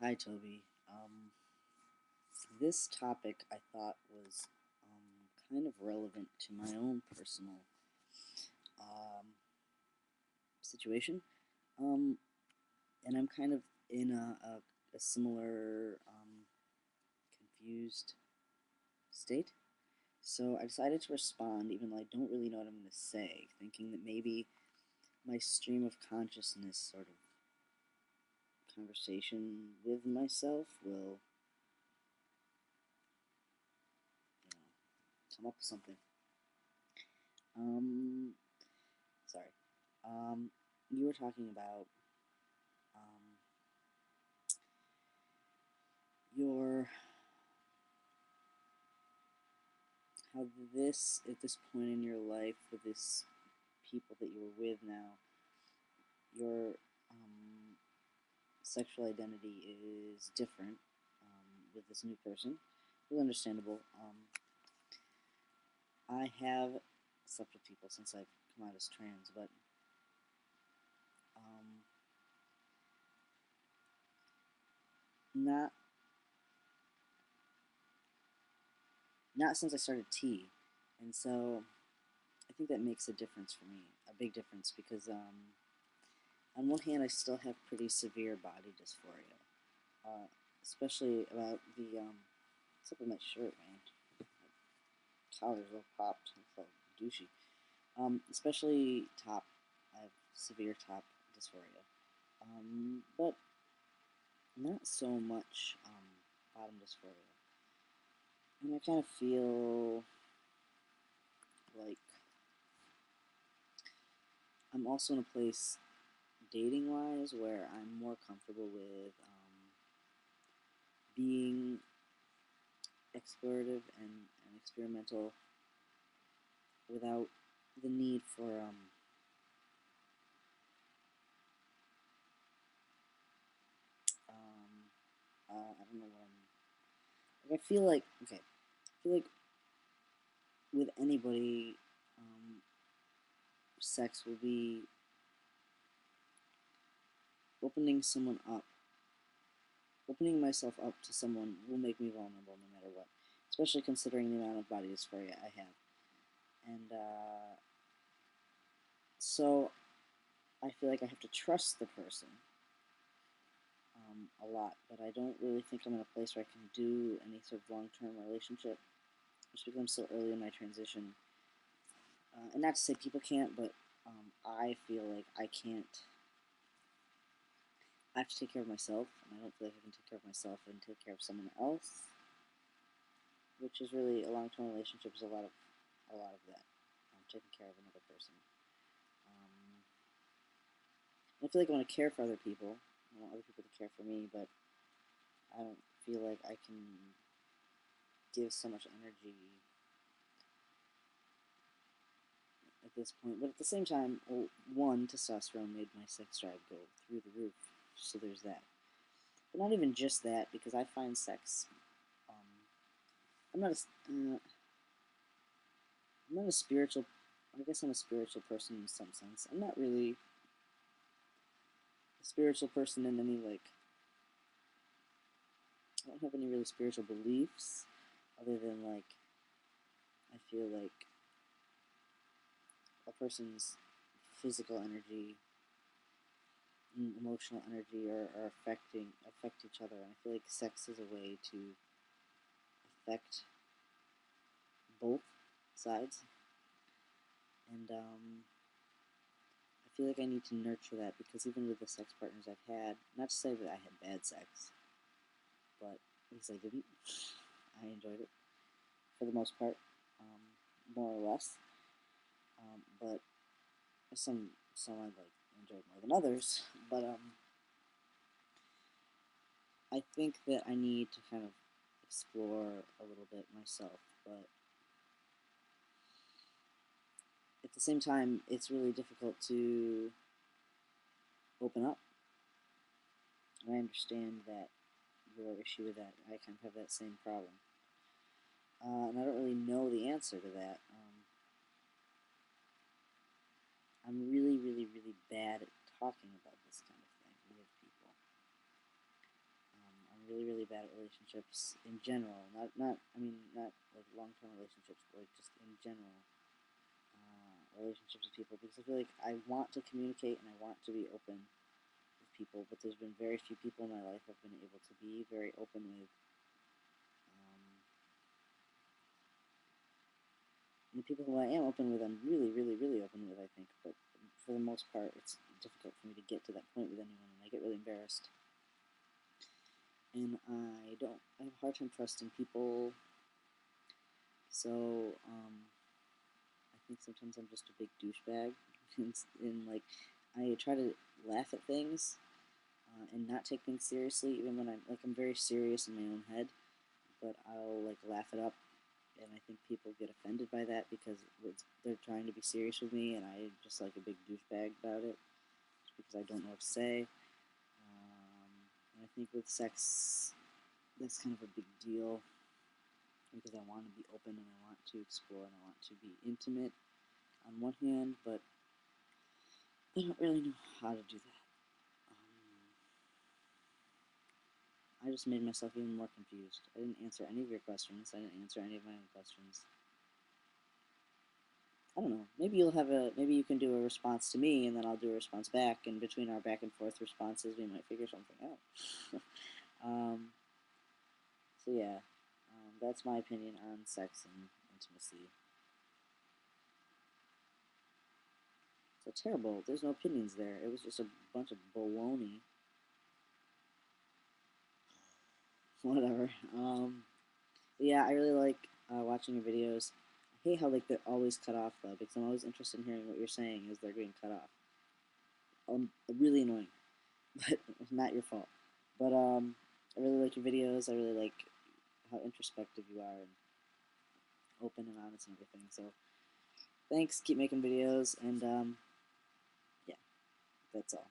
Hi, Toby. This topic I thought was kind of relevant to my own personal um, situation, um, and I'm kind of in a similar confused state. So I decided to respond, even though I don't really know what I'm going to say, thinking that maybe my stream of consciousness sort of conversation with myself will, come up with something. Um, Sorry. You were talking about um, your how this at this point in your life with this people that you were with now, your sexual identity is different with this new person. It's understandable. I have slept with people since I've come out as trans, but um, not not since I started T, and so I think that makes a difference for me, a big difference, because on one hand, I still have pretty severe body dysphoria, uh, especially about the except for my shirt, man. My collar's all popped. It's all douchey. Especially top. I have severe top dysphoria, but not so much bottom dysphoria. And I kind of feel like I'm also in a place dating wise where I'm more comfortable with being explorative and experimental without the need for I don't know what I'm like. I feel like with anybody, sex will be opening someone up. Opening myself up to someone will make me vulnerable no matter what, especially considering the amount of body dysphoria I have. And so I feel like I have to trust the person a lot, but I don't really think I'm in a place where I can do any sort of long-term relationship, just because I'm still early in my transition. And not to say people can't, but I feel like I can't. I have to take care of myself, and I don't feel like I can take care of myself and take care of someone else, which is really a long-term relationship is a lot of that, taking care of another person. I feel like I want to care for other people. I want other people to care for me, but I don't feel like I can give so much energy at this point. But at the same time, well, one, testosterone made my sex drive go through the roof, so there's that. But not even just that, because I find sex. Um, I'm not a, I'm not a spiritual. I guess I'm a spiritual person in some sense. I'm not really a spiritual person in any like. I don't have any really spiritual beliefs, other than like I feel like a person's physical energy and emotional energy are affect each other, and I feel like sex is a way to affect both sides, and I feel like I need to nurture that because even with the sex partners I've had, not to say that I had bad sex, but at least I didn't. I enjoyed it for the most part, more or less. But some I like enjoyed more than others. But I think that I need to kind of explore a little bit myself. But at the same time, it's really difficult to open up. And I understand that your issue with that. I kind of have that same problem. And I don't really know the answer to that. I'm really, really, really bad at talking about this kind of thing with people. really, really bad at relationships in general. Not like long-term relationships, but like just in general, relationships with people. Because I feel like I want to communicate and I want to be open with people, but there's been very few people in my life I've been able to be very open with. And the people who I am open with, I'm really, really, really open with, I think. But for the most part, it's difficult for me to get to that point with anyone, and I get really embarrassed. And I have a hard time trusting people. So, I think sometimes I'm just a big douchebag. And like, I try to laugh at things and not take things seriously, even when I'm very serious in my own head. But I'll like laugh it up, and I think people get offended by that because they're trying to be serious with me, and I just like a big douchebag about it, just because I don't know what to say. And I think with sex, that's kind of a big deal because I want to be open and I want to explore and I want to be intimate on one hand, but I don't really know how to do that. I just made myself even more confused. I didn't answer any of your questions. I didn't answer any of my own questions. I don't know. Maybe you can do a response to me, and then I'll do a response back. And between our back and forth responses, we might figure something out. um, so yeah, that's my opinion on sex and intimacy. So terrible. There's no opinions there. It was just a bunch of baloney. Whatever. Yeah, I really like watching your videos. I hate how like they're always cut off though, because I'm always interested in hearing what you're saying as they're getting cut off. Really annoying, but it's not your fault. But I really like your videos. I really like how introspective you are and open and honest and everything. So thanks. Keep making videos, and yeah, that's all.